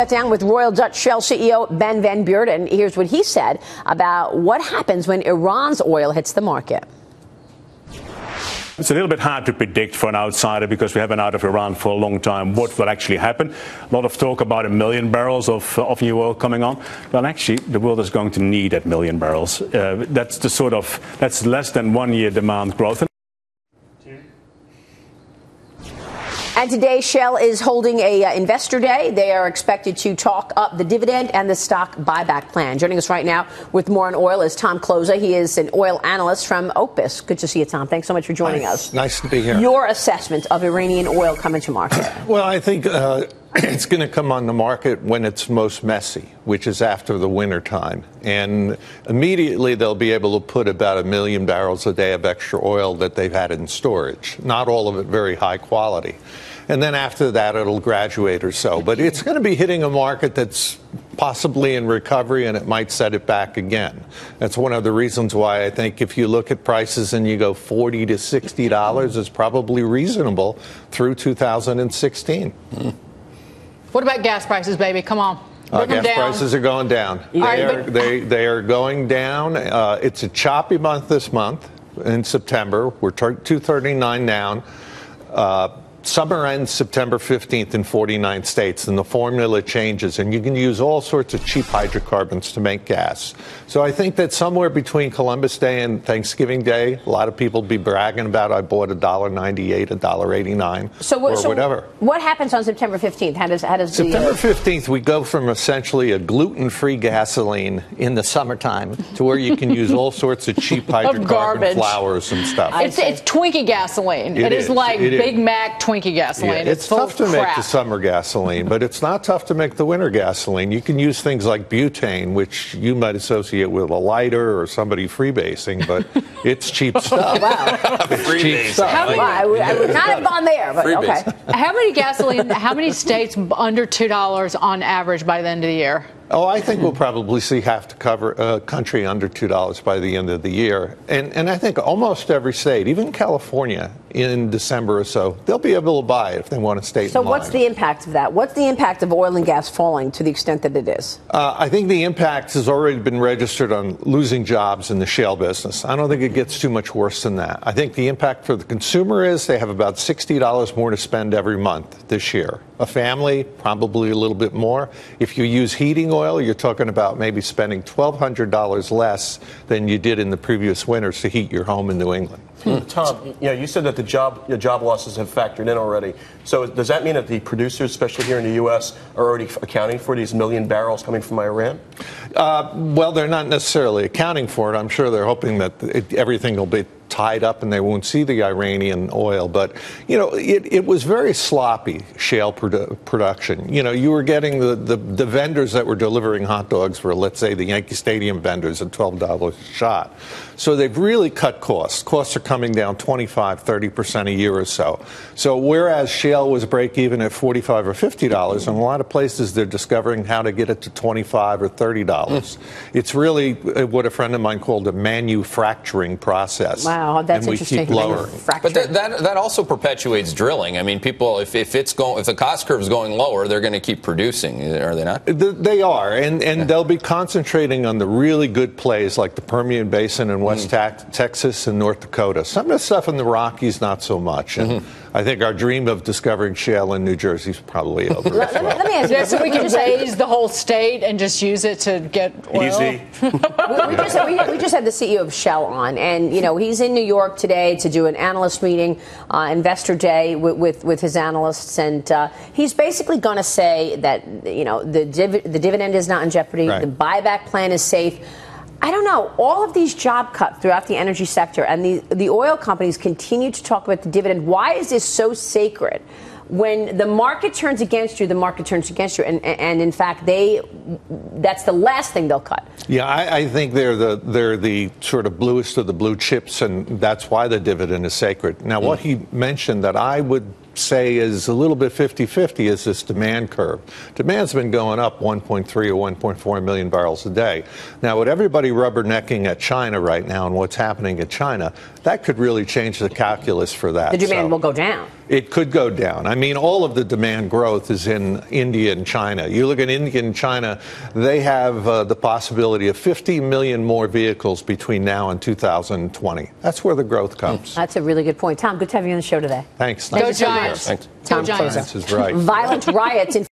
Down with Royal Dutch Shell CEO Ben van Beurden. Here's what he said about what happens when Iran's oil hits the market. It's a little bit hard to predict for an outsider because we have been out of Iran for a long time what will actually happen. A lot of talk about 1 million barrels of new oil coming on. Well, actually, the world is going to need that 1 million barrels. That's less than 1 year demand growth. And today, Shell is holding a investor day. They are expected to talk up the dividend and the stock buyback plan. Joining us right now with more on oil is Tom Kloza. He is an oil analyst from OPIS. Good to see you, Tom. Thanks so much for joining us. Nice to be here. Your assessment of Iranian oil coming to market. Well, I think it's going to come on the market when it's most messy, which is after the winter time. And immediately they'll be able to put about 1 million barrels a day of extra oil that they've had in storage. Not all of it very high quality. And then after that, it'll graduate or so. But it's going to be hitting a market that's possibly in recovery, and it might set it back again. That's one of the reasons why I think if you look at prices and you go $40 to $60 is probably reasonable through 2016. What about gas prices, baby? Come on. Gas prices are going down. They are going down. It's a choppy month this month in September. We're 239 down. Summer ends September 15th in 49 states, and the formula changes, and you can use all sorts of cheap hydrocarbons to make gas. So I think that somewhere between Columbus Day and Thanksgiving Day, a lot of people be bragging about, I bought $1.98, $1.89, or whatever. What happens on September 15th? How does September 15th, we go from essentially a gluten-free gasoline in the summertime to where you can use all sorts of cheap hydrocarbon flours and stuff. It's Twinkie gasoline. It is like Big Mac Twinkie gasoline. Yeah, it's tough to make the summer gasoline, but it's not tough to make the winter gasoline. You can use things like butane, which you might associate with a lighter or somebody freebasing, but it's cheap stuff. Oh, wow. It's cheap stuff. I would not have gone there, but okay. How many states under $2 on average by the end of the year? Oh, I think we'll probably see half the country under $2 by the end of the year. And I think almost every state, even California, in December or so, they'll be able to buy it if they want to stay in line. So what's the impact of that? What's the impact of oil and gas falling to the extent that it is? I think the impact has already been registered on losing jobs in the shale business. I don't think it gets too much worse than that. I think the impact for the consumer is they have about $60 more to spend every month this year. A family, probably a little bit more. If you use heating oil, you're talking about maybe spending $1,200 less than you did in the previous winters to heat your home in New England. Tom, you said that the job losses have factored in already. So does that mean that the producers, especially here in the U.S., are already accounting for these 1 million barrels coming from Iran? Well, they're not necessarily accounting for it. I'm sure they're hoping that everything will be tied up and they won't see the Iranian oil. But, it was very sloppy shale production. You were getting the vendors that were delivering hot dogs for, let's say, the Yankee Stadium vendors at $12 a shot. So they've really cut costs. Costs are coming down 25-30% a year or so. So whereas shale was break even at $45 or $50, in a lot of places they're discovering how to get it to $25 or $30. It's really what a friend of mine called a manufacturing process. Wow, that's interesting. And we keep lowering. But that also perpetuates drilling. I mean, people, if the cost curve is going lower, they're going to keep producing, are they not? They are, and they'll be concentrating on the really good plays like the Permian Basin and West Texas and North Dakota. Some of the stuff in the Rockies, not so much. And I think our dream of discovering shale in New Jersey is probably over. Let me ask you, so we can raise the whole state and just use it to get oil? Easy. we just had the CEO of Shell on, and he's in New York today to do an analyst meeting, investor day with his analysts, and he's basically going to say that the dividend is not in jeopardy, the buyback plan is safe. I don't know. All of these job cuts throughout the energy sector, and the oil companies continue to talk about the dividend. Why is this so sacred? When the market turns against you, the market turns against you, and in fact, that's the last thing they'll cut. Yeah, I think they're the sort of bluest of the blue chips, and that's why the dividend is sacred. Now, what he mentioned that I would say is a little bit 50-50 is this demand curve. Demand's been going up 1.3 or 1.4 million barrels a day. Now, with everybody rubbernecking at China right now and what's happening in China, that could really change the calculus for that. The demand will go down. It could go down. I mean, all of the demand growth is in India and China. You look at India and China, they have the possibility of 50 million more vehicles between now and 2020. That's where the growth comes. That's a really good point. Tom, good to have you on the show today. Thanks. Go Giants. Thanks. Tom Go Giants. Kloza. This is right. Violent riots in